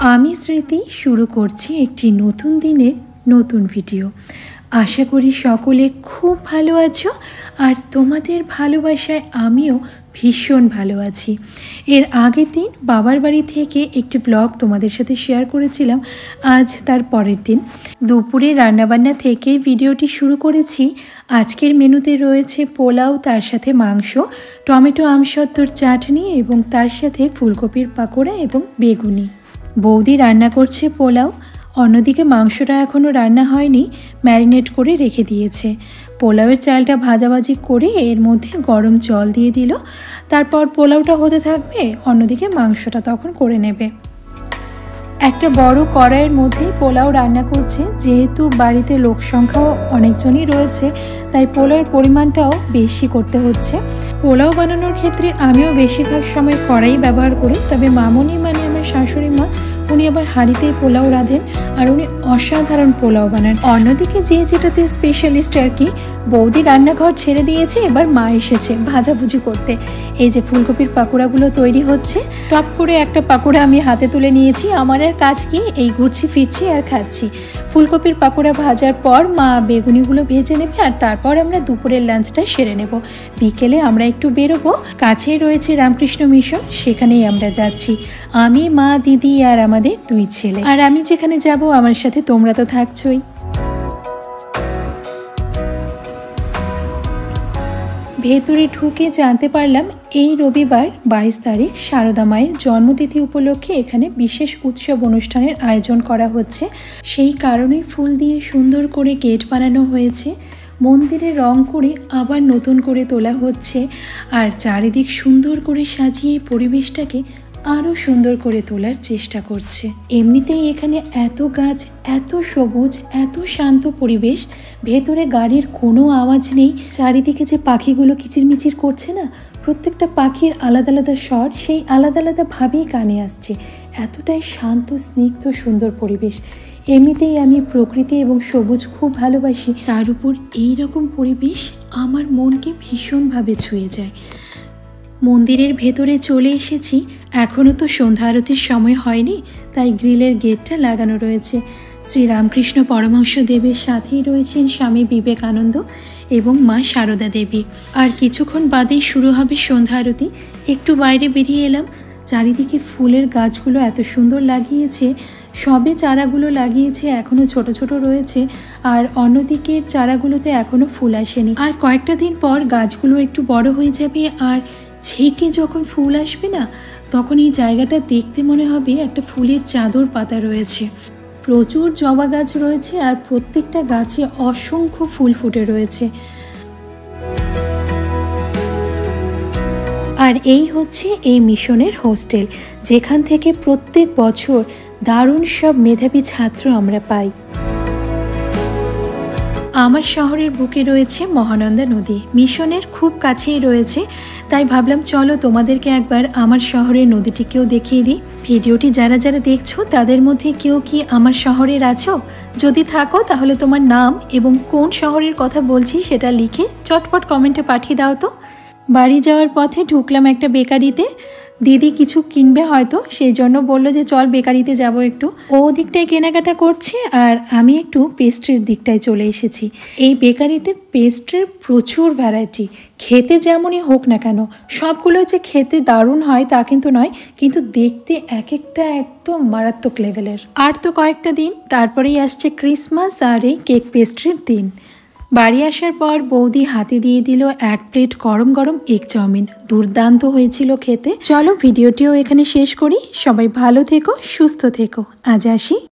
আমি স্মৃতি শুরু করছি একটি নতুন দিনের নতুন ভিডিও। আশা করি সকলে খুব ভালো আছো আর তোমাদের ভালোবাসায় আমিও ভীষণ ভালো আছি। এর আগের দিন বাবার বাড়ি থেকে একটি ব্লগ তোমাদের সাথে শেয়ার করেছিলাম। আজ তার পরের দিন দুপুরে রান্নাবান্না থেকে ভিডিওটি শুরু করেছি। আজকের মেনুতে রয়েছে পোলাও, তার সাথে মাংস, টমেটো আমসত্ত্বর চাটনি এবং তার সাথে ফুলকপির পাকোড়া এবং বেগুনি। বৌদি রান্না করছে পোলাও, অন্যদিকে মাংসটা এখনও রান্না হয়নি, ম্যারিনেট করে রেখে দিয়েছে। পোলাওয়ের চালটা ভাজাভাজি করে এর মধ্যে গরম জল দিয়ে দিল, তারপর পোলাওটা হতে থাকবে, অন্যদিকে মাংসটা তখন করে নেবে। একটা বড় কড়াইয়ের মধ্যে পোলাও রান্না করছে। যেহেতু বাড়িতে লোক সংখ্যাও অনেকজনই রয়েছে, তাই পোলাওয়ের পরিমাণটাও বেশি করতে হচ্ছে। পোলাও বানানোর ক্ষেত্রে আমিও বেশিরভাগ সময় কড়াই ব্যবহার করি, তবে মামনি মানে আমার শাশুড়ি মা, উনি আবার হাঁড়িতেই পোলাও রাঁধেন আর উনি অসাধারণ পোলাও বানান। অন্যদিকে যে যেটাতে স্পেশালিস্ট আর কি, বৌদি রান্নাঘর ছেড়ে দিয়েছে, এবার মা এসেছে ভাজাভুজি করতে। এই যে ফুলকপির পাকোড়াগুলো তৈরি হচ্ছে। টপ করে একটা পাকোড়া আমি হাতে তুলে নিয়েছি। আমার আর কাজ কি, এই ঘুরছি ফিরছি আর খাচ্ছি। ফুলকপির পাকোড়া ভাজার পর মা বেগুনিগুলো ভেজে নেবে আর তারপর আমরা দুপুরের লাঞ্চটা সেরে নেব। বিকেলে আমরা একটু বেরোবো, কাছেই রয়েছে রামকৃষ্ণ মিশন, সেখানেই আমরা যাচ্ছি। আমি, মা, দিদি আর আমাদের 2 ছেলে। আর আমি যেখানে যাব আমার সাথে তোমরা তো থাকছোই। ভেতরে ঢুকে জানতে পারলাম এই রবিবার 22 তারিখ সারদা মায়ের জন্মতিথি উপলক্ষে এখানে বিশেষ উৎসব অনুষ্ঠানের আয়োজন করা হচ্ছে। সেই কারণেই ফুল দিয়ে সুন্দর করে গেট বানানো হয়েছে। মন্দিরে রং করে আবার নতুন করে তোলা হচ্ছে আর চারিদিক সুন্দর করে সাজিয়ে পরিবেশটাকে আরও সুন্দর করে তোলার চেষ্টা করছে। এমনিতেই এখানে এত গাছ, এত সবুজ, এত শান্ত পরিবেশ, ভেতরে গাড়ির কোনো আওয়াজ নেই। চারিদিকে যে পাখিগুলো কিচিরমিচির করছে না, প্রত্যেকটা পাখির আলাদা আলাদা স্বর সেই আলাদা আলাদা ভাবেই কানে আসছে। এতটাই শান্ত, স্নিগ্ধ, সুন্দর পরিবেশ। এমনিতেই আমি প্রকৃতি এবং সবুজ খুব ভালোবাসি, তার উপর এই রকম পরিবেশ আমার মনকে ভীষণভাবে ছুঁয়ে যায়। মন্দিরের ভেতরে চলে এসেছি। এখনও তো সন্ধ্যা আরতির সময় হয়নি, তাই গ্রিলের গেটটা লাগানো রয়েছে। শ্রী রামকৃষ্ণ পরমহংস দেবের সাথেই রয়েছেন স্বামী বিবেকানন্দ এবং মা সারদা দেবী। আর কিছুক্ষণ বাদেই শুরু হবে সন্ধ্যা আরতি। একটু বাইরে বেরিয়ে এলাম। চারিদিকে ফুলের গাছগুলো এত সুন্দর লাগিয়েছে। সবে চারাগুলো লাগিয়েছে, এখনও ছোট ছোট রয়েছে, আর অন্যদিকের চারাগুলোতে এখনও ফুল আসেনি। আর কয়েকটা দিন পর গাছগুলো একটু বড় হয়ে যাবে আর ঝেঁকে যখন ফুল আসবে না, তখন এই জায়গাটা দেখতে মনে হবে একটা ফুলের চাদর পাতা রয়েছে। প্রচুর জবা গাছ রয়েছে আর প্রত্যেকটা গাছে অসংখ্য ফুল ফুটে রয়েছে। আর এই হচ্ছে এই মিশনের হোস্টেল, যেখান থেকে প্রত্যেক বছর দারুণ সব মেধাবী ছাত্র আমরা পাই। আমার শহরের বুকে রয়েছে মহানন্দা নদী, মিশনের খুব কাছেই রয়েছে, তাই ভাবলাম চলো তোমাদেরকে একবার আমার শহরের নদীটিকেও দেখিয়ে দিই। ভিডিওটি যারা যারা দেখছো তাদের মধ্যে কেউ কি আমার শহরের আছো? যদি থাকো তাহলে তোমার নাম এবং কোন শহরের কথা বলছি সেটা লিখে চটপট কমেন্টে পাঠিয়ে দাও তো। বাড়ি যাওয়ার পথে ঢুকলাম একটা বেকারিতে। দিদি কিছু কিনবে হয়তো, সেই জন্য বললো যে চল বেকারিতে যাব একটু। ও দিকটায় কেনাকাটা করছে আর আমি একটু পেস্ট্রির দিকটায় চলে এসেছি। এই বেকারিতে পেস্ট্রির প্রচুর ভ্যারাইটি, খেতে যেমনই হোক না কেন সবগুলো যে খেতে দারুণ হয় তা কিন্তু নয়, কিন্তু দেখতে এক একটা একদম মারাত্মক লেভেলের। আর তো কয়েকটা দিন, তারপরেই আসছে ক্রিসমাস আর এই কেক পেস্ট্রির দিন। বাড়ি আসার পর বৌদি হাতে দিয়ে দিল 1 প্লেট গরম গরম এগ চাউমিন। দুর্দান্ত হয়েছিল খেতে। চলো ভিডিওটিও এখানে শেষ করি। সবাই ভালো থেকো, সুস্থ থেকো। আজ আসি।